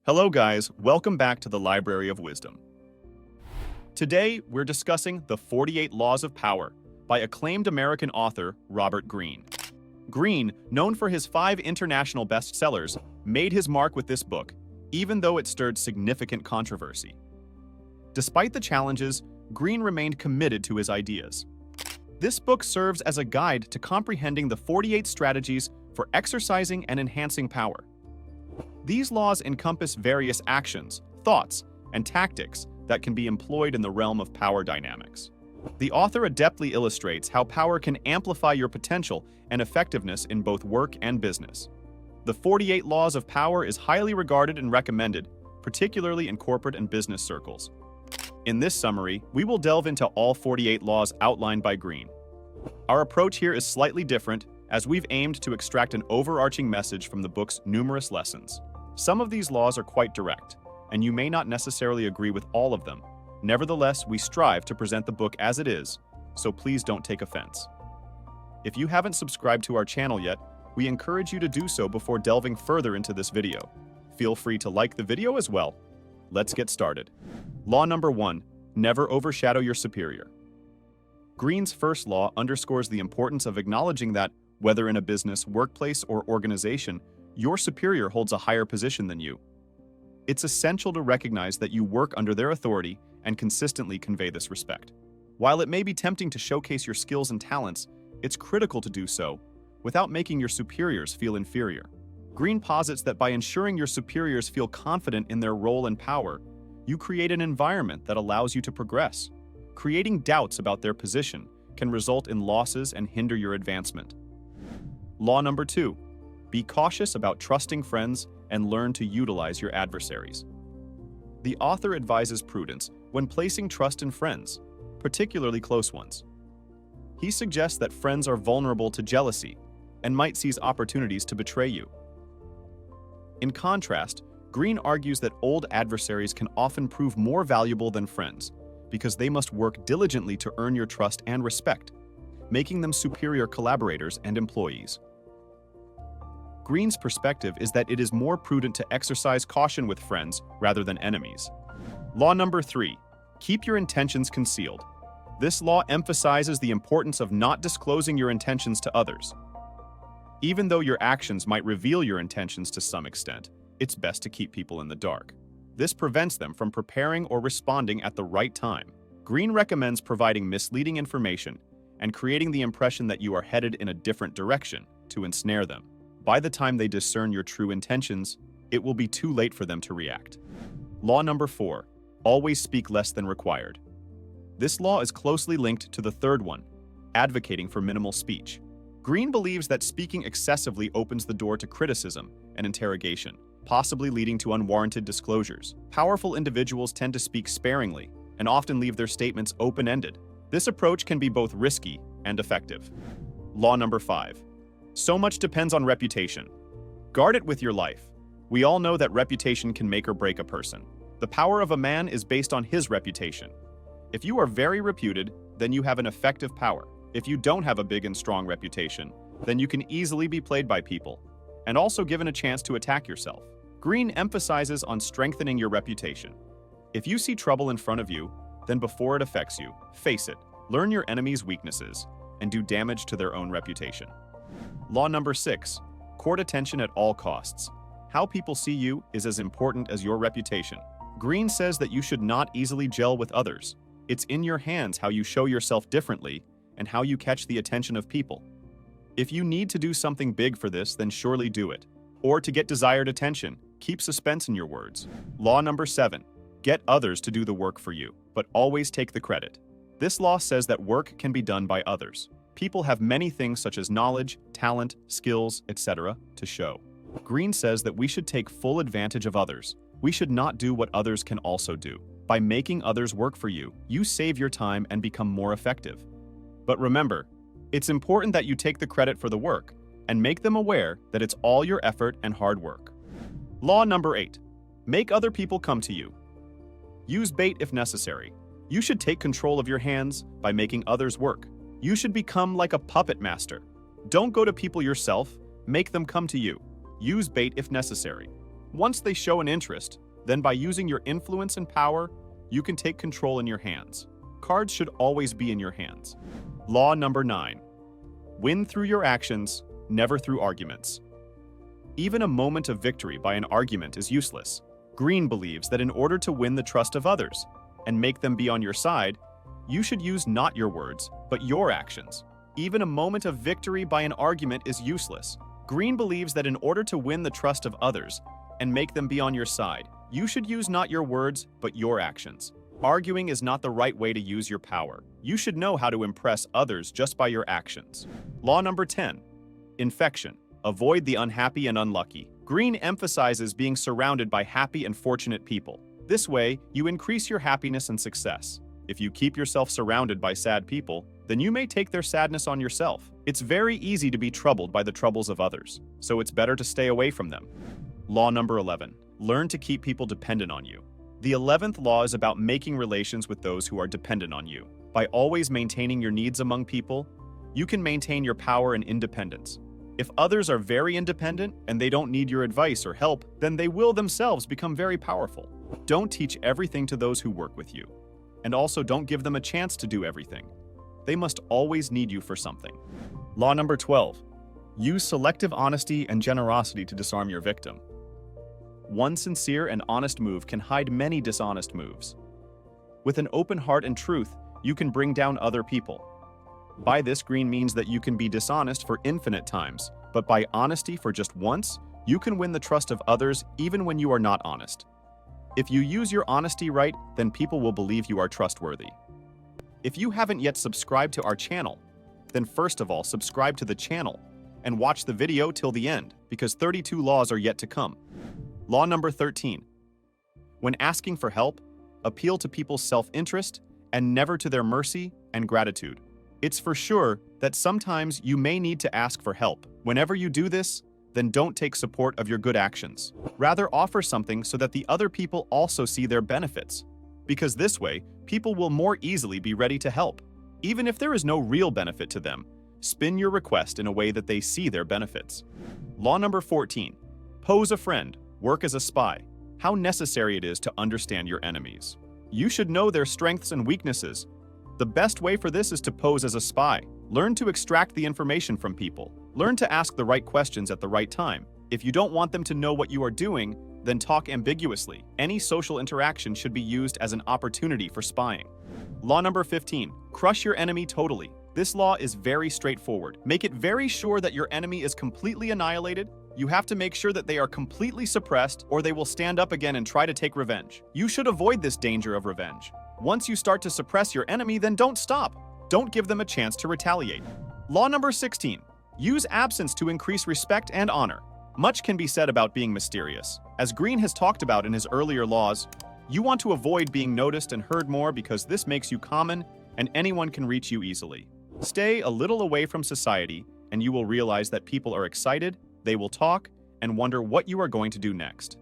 Hello guys, welcome back to the Library of Wisdom. Today, we're discussing The 48 Laws of Power by acclaimed American author Robert Greene. Greene, known for his 5 international bestsellers, made his mark with this book, even though it stirred significant controversy. Despite the challenges, Greene remained committed to his ideas. This book serves as a guide to comprehending the 48 strategies for exercising and enhancing power. These laws encompass various actions, thoughts, and tactics that can be employed in the realm of power dynamics. The author adeptly illustrates how power can amplify your potential and effectiveness in both work and business. The 48 Laws of Power is highly regarded and recommended, particularly in corporate and business circles. In this summary, we will delve into all 48 laws outlined by Greene. Our approach here is slightly different, as we've aimed to extract an overarching message from the book's numerous lessons. Some of these laws are quite direct, and you may not necessarily agree with all of them. Nevertheless, we strive to present the book as it is, so please don't take offense. If you haven't subscribed to our channel yet, we encourage you to do so before delving further into this video. Feel free to like the video as well. Let's get started. Law number 1, never overshadow your superior. Greene's first law underscores the importance of acknowledging that, whether in a business, workplace, or organization, your superior holds a higher position than you. It's essential to recognize that you work under their authority and consistently convey this respect. While it may be tempting to showcase your skills and talents, it's critical to do so without making your superiors feel inferior. Greene posits that by ensuring your superiors feel confident in their role and power, you create an environment that allows you to progress. Creating doubts about their position can result in losses and hinder your advancement. Law number 2. Be cautious about trusting friends and learn to utilize your adversaries. The author advises prudence when placing trust in friends, particularly close ones. He suggests that friends are vulnerable to jealousy and might seize opportunities to betray you. In contrast, Greene argues that old adversaries can often prove more valuable than friends because they must work diligently to earn your trust and respect, making them superior collaborators and employees. Greene's perspective is that it is more prudent to exercise caution with friends rather than enemies. Law number 3. Keep your intentions concealed. This law emphasizes the importance of not disclosing your intentions to others. Even though your actions might reveal your intentions to some extent, it's best to keep people in the dark. This prevents them from preparing or responding at the right time. Greene recommends providing misleading information and creating the impression that you are headed in a different direction to ensnare them. By the time they discern your true intentions, it will be too late for them to react. Law number 4. Always speak less than required. This law is closely linked to the third one, advocating for minimal speech. Greene believes that speaking excessively opens the door to criticism and interrogation, possibly leading to unwarranted disclosures. Powerful individuals tend to speak sparingly and often leave their statements open-ended. This approach can be both risky and effective. Law number 5. So much depends on reputation. Guard it with your life. We all know that reputation can make or break a person. The power of a man is based on his reputation. If you are very reputed, then you have an effective power. If you don't have a big and strong reputation, then you can easily be played by people, and also given a chance to attack yourself. Greene emphasizes on strengthening your reputation. If you see trouble in front of you, then before it affects you, face it, learn your enemy's weaknesses, and do damage to their own reputation. Law number 6. Court attention at all costs. How people see you is as important as your reputation. Greene says that you should not easily gel with others. It's in your hands how you show yourself differently and how you catch the attention of people. If you need to do something big for this, then surely do it. Or to get desired attention, keep suspense in your words. Law number 7. Get others to do the work for you, but always take the credit. This law says that work can be done by others. People have many things such as knowledge, talent, skills, etc. to show. Greene says that we should take full advantage of others. We should not do what others can also do. By making others work for you, you save your time and become more effective. But remember, it's important that you take the credit for the work and make them aware that it's all your effort and hard work. Law number 8. Make other people come to you. Use bait if necessary. You should take control of your hands by making others work. You should become like a puppet master. Don't go to people yourself, make them come to you. Use bait if necessary. Once they show an interest, then by using your influence and power, you can take control in your hands. Cards should always be in your hands. Law number 9. Win through your actions, never through arguments. Even a moment of victory by an argument is useless. Greene believes that in order to win the trust of others and make them be on your side, you should use not your words, but your actions. Even a moment of victory by an argument is useless. Greene believes that in order to win the trust of others and make them be on your side, you should use not your words, but your actions. Arguing is not the right way to use your power. You should know how to impress others just by your actions. Law number 10. Infection. Avoid the unhappy and unlucky. Greene emphasizes being surrounded by happy and fortunate people. This way, you increase your happiness and success. If you keep yourself surrounded by sad people, then you may take their sadness on yourself. It's very easy to be troubled by the troubles of others, so it's better to stay away from them. Law number 11. Learn to keep people dependent on you. The 11th law is about making relations with those who are dependent on you. By always maintaining your needs among people, you can maintain your power and independence. If others are very independent and they don't need your advice or help, then they will themselves become very powerful. Don't teach everything to those who work with you. And also don't give them a chance to do everything. They must always need you for something. Law number 12. Use selective honesty and generosity to disarm your victim. One sincere and honest move can hide many dishonest moves. With an open heart and truth, you can bring down other people. By this, Greene means that you can be dishonest for infinite times, but by honesty for just once, you can win the trust of others even when you are not honest. If you use your honesty right, then people will believe you are trustworthy. If you haven't yet subscribed to our channel, then first of all, subscribe to the channel and watch the video till the end, because 32 laws are yet to come. Law number 13. When asking for help, appeal to people's self-interest and never to their mercy and gratitude. It's for sure that sometimes you may need to ask for help. Whenever you do this, then don't take support of your good actions. Rather, offer something so that the other people also see their benefits. Because this way, people will more easily be ready to help. Even if there is no real benefit to them, spin your request in a way that they see their benefits. Law number 14. Pose a friend, work as a spy. How necessary it is to understand your enemies. You should know their strengths and weaknesses. The best way for this is to pose as a spy. Learn to extract the information from people. Learn to ask the right questions at the right time. If you don't want them to know what you are doing, then talk ambiguously. Any social interaction should be used as an opportunity for spying. Law number 15. Crush your enemy totally. This law is very straightforward. Make it very sure that your enemy is completely annihilated. You have to make sure that they are completely suppressed, or they will stand up again and try to take revenge. You should avoid this danger of revenge. Once you start to suppress your enemy, then don't stop. Don't give them a chance to retaliate. Law number 16. Use absence to increase respect and honor. Much can be said about being mysterious. As Greene has talked about in his earlier laws, you want to avoid being noticed and heard more because this makes you common and anyone can reach you easily. Stay a little away from society and you will realize that people are excited, they will talk, and wonder what you are going to do next.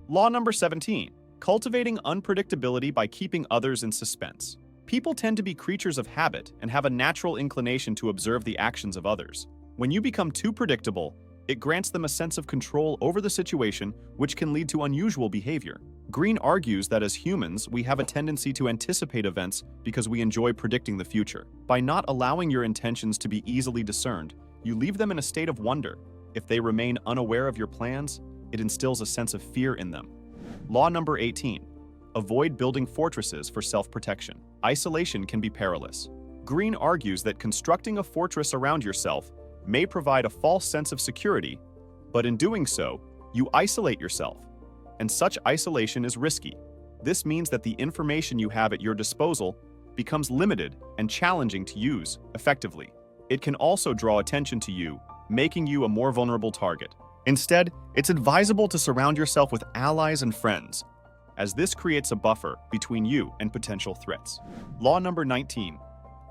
Law number 17. Cultivating unpredictability by keeping others in suspense. People tend to be creatures of habit and have a natural inclination to observe the actions of others. When you become too predictable, it grants them a sense of control over the situation, which can lead to unusual behavior. Greene argues that as humans, we have a tendency to anticipate events because we enjoy predicting the future. By not allowing your intentions to be easily discerned, you leave them in a state of wonder. If they remain unaware of your plans, it instills a sense of fear in them. Law number 18. Avoid building fortresses for self-protection. Isolation can be perilous. Greene argues that constructing a fortress around yourself may provide a false sense of security, but in doing so, you isolate yourself, and such isolation is risky. This means that the information you have at your disposal becomes limited and challenging to use effectively. It can also draw attention to you, making you a more vulnerable target. Instead, it's advisable to surround yourself with allies and friends, as this creates a buffer between you and potential threats. Law number 19.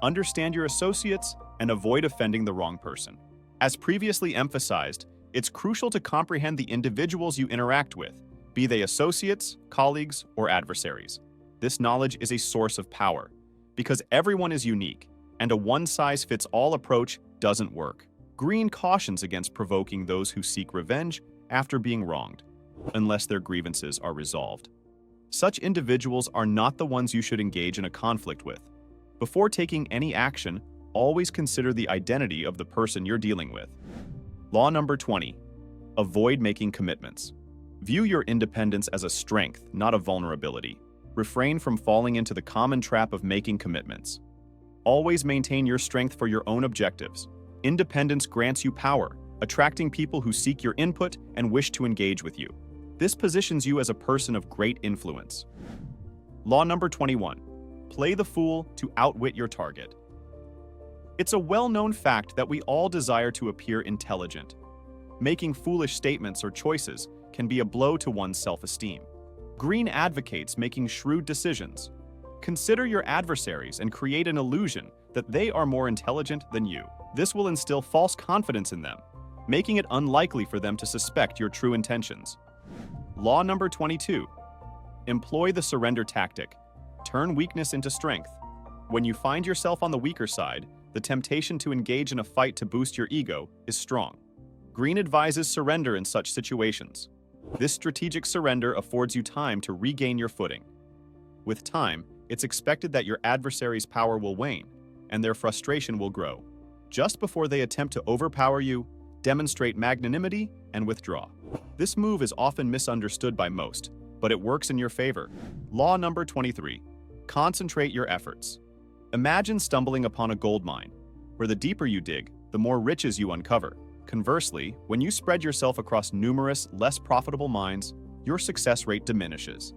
Understand your associates and avoid offending the wrong person. As previously emphasized, it's crucial to comprehend the individuals you interact with, be they associates, colleagues, or adversaries. This knowledge is a source of power, because everyone is unique, and a one-size-fits-all approach doesn't work. Greene cautions against provoking those who seek revenge after being wronged. unless their grievances are resolved. Such individuals are not the ones you should engage in a conflict with. Before taking any action, always consider the identity of the person you're dealing with. Law number 20. Avoid making commitments. View your independence as a strength, not a vulnerability. Refrain from falling into the common trap of making commitments. Always maintain your strength for your own objectives. Independence grants you power, attracting people who seek your input and wish to engage with you. This positions you as a person of great influence. Law number 21. Play the fool to outwit your target. It's a well-known fact that we all desire to appear intelligent. Making foolish statements or choices can be a blow to one's self-esteem. Greene advocates making shrewd decisions. Consider your adversaries and create an illusion that they are more intelligent than you. This will instill false confidence in them, making it unlikely for them to suspect your true intentions. Law number 22. Employ the surrender tactic. Turn weakness into strength. When you find yourself on the weaker side, the temptation to engage in a fight to boost your ego is strong. Greene advises surrender in such situations. This strategic surrender affords you time to regain your footing. With time, it's expected that your adversary's power will wane, and their frustration will grow. Just before they attempt to overpower you, demonstrate magnanimity and withdraw. This move is often misunderstood by most, but it works in your favor. Law number 23. Concentrate your efforts. Imagine stumbling upon a gold mine, where the deeper you dig, the more riches you uncover. Conversely, when you spread yourself across numerous, less profitable mines, your success rate diminishes.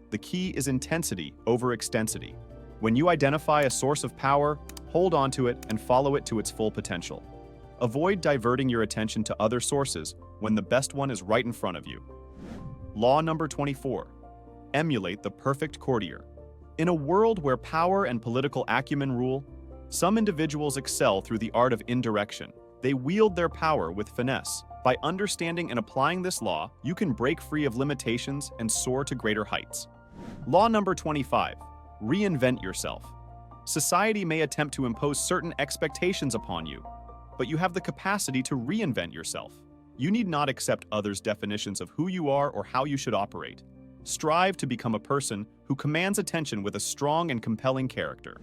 The key is intensity over extensity. When you identify a source of power, hold on to it and follow it to its full potential. Avoid diverting your attention to other sources when the best one is right in front of you. Law number 24. Emulate the perfect courtier. In a world where power and political acumen rule, some individuals excel through the art of indirection. They wield their power with finesse. By understanding and applying this law, you can break free of limitations and soar to greater heights. Law number 25. Reinvent yourself. Society may attempt to impose certain expectations upon you, but you have the capacity to reinvent yourself. You need not accept others' definitions of who you are or how you should operate. Strive to become a person who commands attention with a strong and compelling character.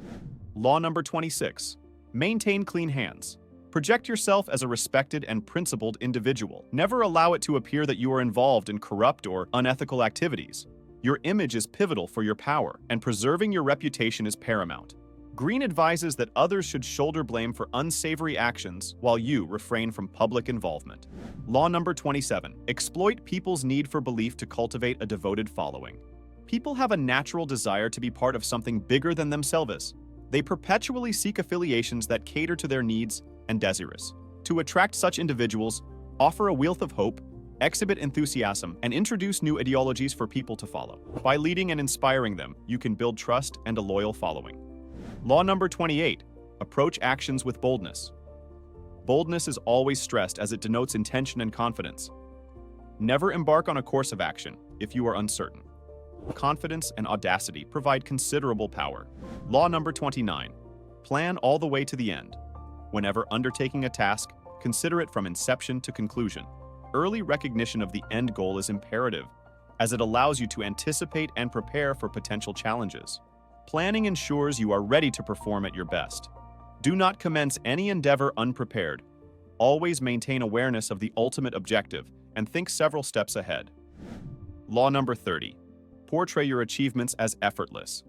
Law number 26. Maintain clean hands. Project yourself as a respected and principled individual. Never allow it to appear that you are involved in corrupt or unethical activities. Your image is pivotal for your power, and preserving your reputation is paramount. Greene advises that others should shoulder blame for unsavory actions while you refrain from public involvement. Law number 27. Exploit people's need for belief to cultivate a devoted following. People have a natural desire to be part of something bigger than themselves. They perpetually seek affiliations that cater to their needs and desires. To attract such individuals, offer a wealth of hope, exhibit enthusiasm, and introduce new ideologies for people to follow. By leading and inspiring them, you can build trust and a loyal following. Law number 28. Approach actions with boldness. Boldness is always stressed as it denotes intention and confidence. Never embark on a course of action if you are uncertain. Confidence and audacity provide considerable power. Law number 29. Plan all the way to the end. Whenever undertaking a task, consider it from inception to conclusion. Early recognition of the end goal is imperative, as it allows you to anticipate and prepare for potential challenges. Planning ensures you are ready to perform at your best. Do not commence any endeavor unprepared. Always maintain awareness of the ultimate objective and think several steps ahead. Law number 30. Portray your achievements as effortless.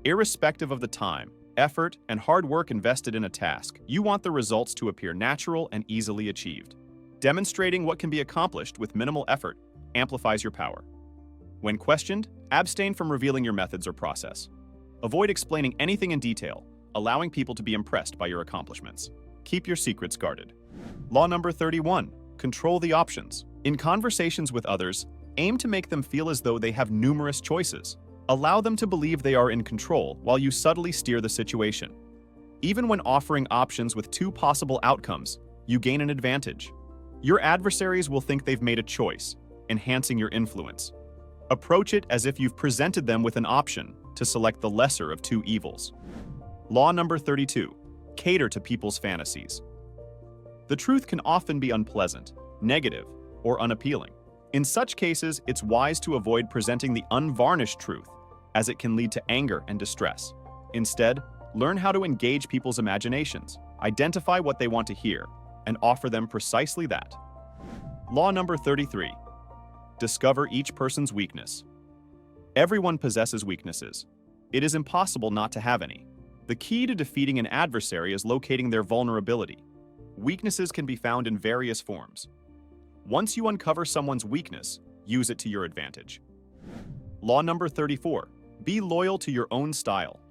Irrespective of the time, effort, and hard work invested in a task, you want the results to appear natural and easily achieved. Demonstrating what can be accomplished with minimal effort amplifies your power. When questioned, abstain from revealing your methods or process. Avoid explaining anything in detail, allowing people to be impressed by your accomplishments. Keep your secrets guarded. Law number 31. Control the options. In conversations with others, aim to make them feel as though they have numerous choices. Allow them to believe they are in control while you subtly steer the situation. Even when offering options with two possible outcomes, you gain an advantage. Your adversaries will think they've made a choice, enhancing your influence. Approach it as if you've presented them with an option to select the lesser of two evils. Law number 32. Cater to people's fantasies. The truth can often be unpleasant, negative, or unappealing. In such cases, it's wise to avoid presenting the unvarnished truth, as it can lead to anger and distress. Instead, learn how to engage people's imaginations, identify what they want to hear, and offer them precisely that. Law number 33. Discover each person's weakness. Everyone possesses weaknesses. It is impossible not to have any. The key to defeating an adversary is locating their vulnerability. Weaknesses can be found in various forms. Once you uncover someone's weakness, use it to your advantage. Law number 34. Be loyal to your own style.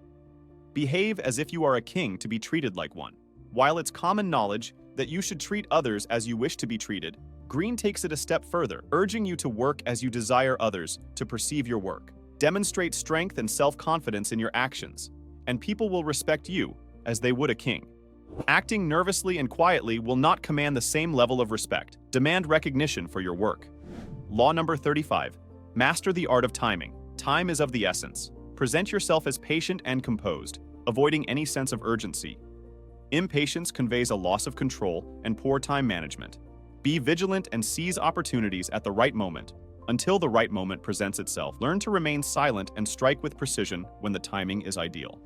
Behave as if you are a king to be treated like one. While it's common knowledge that you should treat others as you wish to be treated, Greene takes it a step further, urging you to work as you desire others to perceive your work. Demonstrate strength and self-confidence in your actions, and people will respect you as they would a king. Acting nervously and quietly will not command the same level of respect. Demand recognition for your work. Law number 35. Master the art of timing. Time is of the essence. Present yourself as patient and composed, avoiding any sense of urgency. Impatience conveys a loss of control and poor time management. Be vigilant and seize opportunities at the right moment. Until the right moment presents itself, learn to remain silent and strike with precision when the timing is ideal.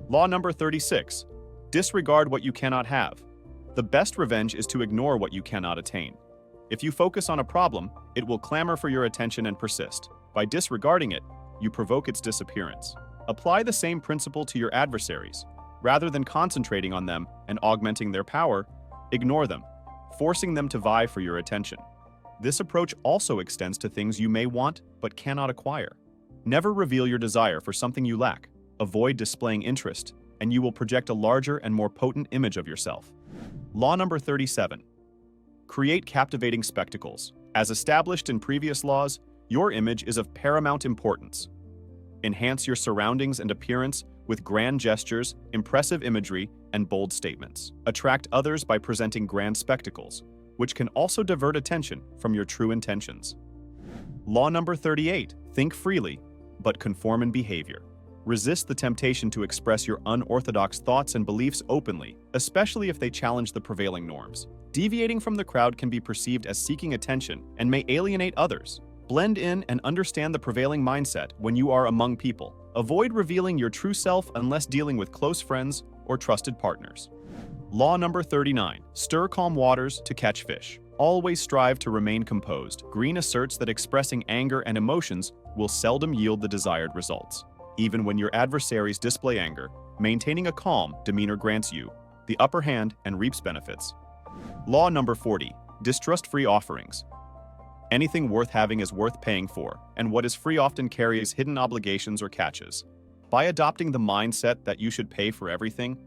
Law number 36. Disregard what you cannot have. The best revenge is to ignore what you cannot attain. If you focus on a problem, it will clamor for your attention and persist. By disregarding it, you provoke its disappearance. Apply the same principle to your adversaries. Rather than concentrating on them and augmenting their power, ignore them, forcing them to vie for your attention. This approach also extends to things you may want but cannot acquire. Never reveal your desire for something you lack. Avoid displaying interest, and you will project a larger and more potent image of yourself. Law number 37. Create captivating spectacles. As established in previous laws, your image is of paramount importance. Enhance your surroundings and appearance with grand gestures, impressive imagery, and bold statements. Attract others by presenting grand spectacles, which can also divert attention from your true intentions. Law number 38. Think freely, but conform in behavior. Resist the temptation to express your unorthodox thoughts and beliefs openly, especially if they challenge the prevailing norms. Deviating from the crowd can be perceived as seeking attention and may alienate others. Blend in and understand the prevailing mindset when you are among people. Avoid revealing your true self unless dealing with close friends or trusted partners. Law number 39. Stir calm waters to catch fish. Always strive to remain composed. Greene asserts that expressing anger and emotions will seldom yield the desired results. Even when your adversaries display anger, maintaining a calm demeanor grants you the upper hand and reaps benefits. Law number 40. Distrust free offerings. Anything worth having is worth paying for, and what is free often carries hidden obligations or catches. By adopting the mindset that you should pay for everything,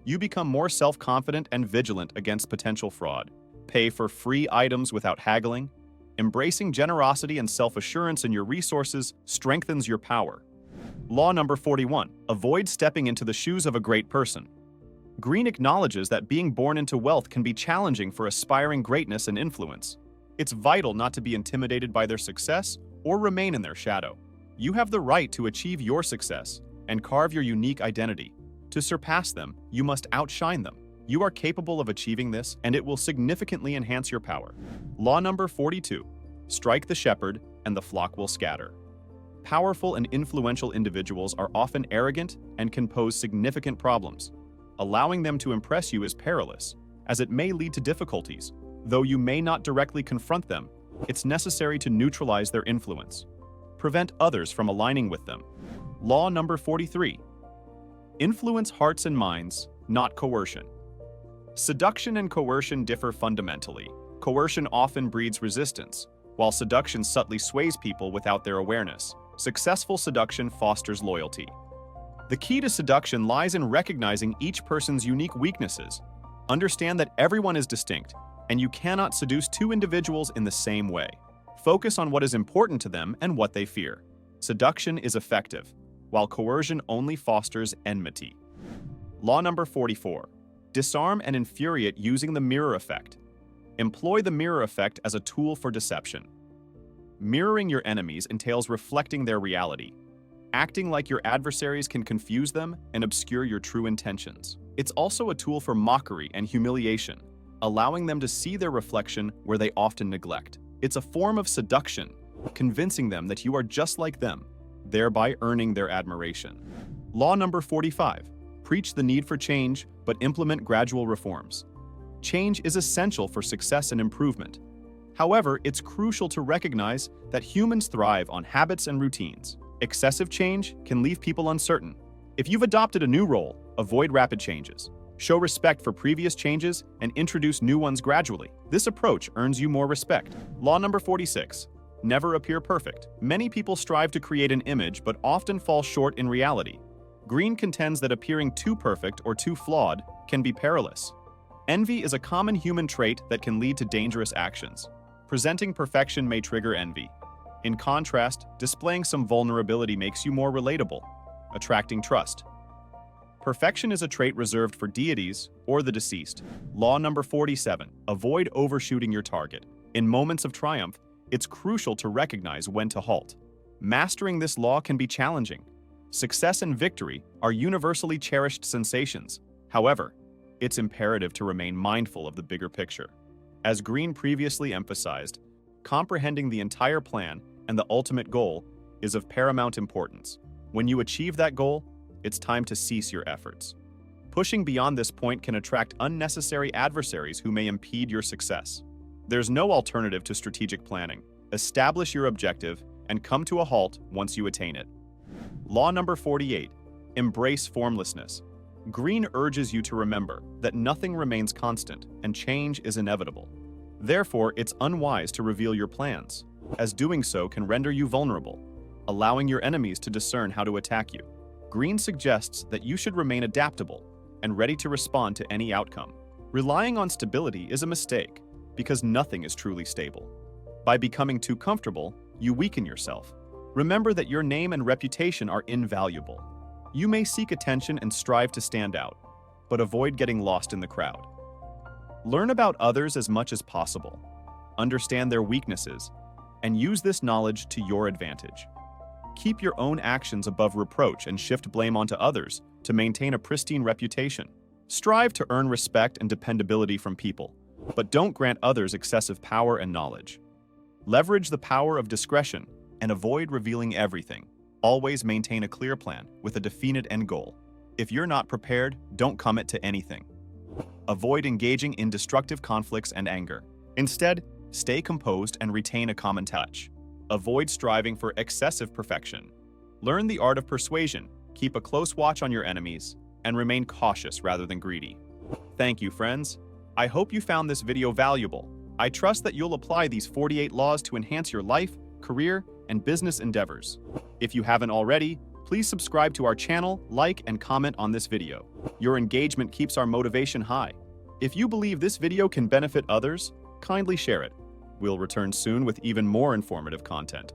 you become more self-confident and vigilant against potential fraud. Pay for free items without haggling. Embracing generosity and self-assurance in your resources strengthens your power. Law number 41. Avoid stepping into the shoes of a great person. Greene acknowledges that being born into wealth can be challenging for aspiring greatness and influence. It's vital not to be intimidated by their success or remain in their shadow. You have the right to achieve your success and carve your unique identity. To surpass them, you must outshine them. You are capable of achieving this, and it will significantly enhance your power. Law number 42. Strike the shepherd, and the flock will scatter. Powerful and influential individuals are often arrogant and can pose significant problems. Allowing them to impress you is perilous, as it may lead to difficulties. Though you may not directly confront them, it's necessary to neutralize their influence. Prevent others from aligning with them. Law number 43. Influence hearts and minds, not coercion. Seduction and coercion differ fundamentally. Coercion often breeds resistance, while seduction subtly sways people without their awareness. Successful seduction fosters loyalty. The key to seduction lies in recognizing each person's unique weaknesses. Understand that everyone is distinct, and you cannot seduce two individuals in the same way. Focus on what is important to them and what they fear. Seduction is effective, while coercion only fosters enmity. Law number 44. Disarm and infuriate using the mirror effect. Employ the mirror effect as a tool for deception. Mirroring your enemies entails reflecting their reality. Acting like your adversaries can confuse them and obscure your true intentions. It's also a tool for mockery and humiliation, allowing them to see their reflection where they often neglect. It's a form of seduction, convincing them that you are just like them, thereby earning their admiration. Law number 45. Preach the need for change, but implement gradual reforms. Change is essential for success and improvement. However, it's crucial to recognize that humans thrive on habits and routines. Excessive change can leave people uncertain. If you've adopted a new role, avoid rapid changes. Show respect for previous changes and introduce new ones gradually. This approach earns you more respect. Law number 46. Never appear perfect. Many people strive to create an image but often fall short in reality. Greene contends that appearing too perfect or too flawed can be perilous. Envy is a common human trait that can lead to dangerous actions. Presenting perfection may trigger envy. In contrast, displaying some vulnerability makes you more relatable, attracting trust. Perfection is a trait reserved for deities or the deceased. Law number 47. Avoid overshooting your target. In moments of triumph, it's crucial to recognize when to halt. Mastering this law can be challenging. Success and victory are universally cherished sensations. However, it's imperative to remain mindful of the bigger picture. As Greene previously emphasized, comprehending the entire plan and the ultimate goal is of paramount importance. When you achieve that goal, it's time to cease your efforts. Pushing beyond this point can attract unnecessary adversaries who may impede your success. There's no alternative to strategic planning. Establish your objective and come to a halt once you attain it. Law number 48. Embrace formlessness. Greene urges you to remember that nothing remains constant and change is inevitable. Therefore, it's unwise to reveal your plans, as doing so can render you vulnerable, allowing your enemies to discern how to attack you. Greene suggests that you should remain adaptable and ready to respond to any outcome. Relying on stability is a mistake because nothing is truly stable. By becoming too comfortable, you weaken yourself. Remember that your name and reputation are invaluable. You may seek attention and strive to stand out, but avoid getting lost in the crowd. Learn about others as much as possible. Understand their weaknesses, and use this knowledge to your advantage. Keep your own actions above reproach and shift blame onto others to maintain a pristine reputation. Strive to earn respect and dependability from people, but don't grant others excessive power and knowledge. Leverage the power of discretion and avoid revealing everything. Always maintain a clear plan with a definite end goal. If you're not prepared, don't commit to anything. Avoid engaging in destructive conflicts and anger. Instead, stay composed and retain a common touch. Avoid striving for excessive perfection. Learn the art of persuasion, keep a close watch on your enemies, and remain cautious rather than greedy. Thank you, friends. I hope you found this video valuable. I trust that you'll apply these 48 laws to enhance your life, career, and business endeavors. If you haven't already, please subscribe to our channel, like, and comment on this video. Your engagement keeps our motivation high. If you believe this video can benefit others, kindly share it. We'll return soon with even more informative content.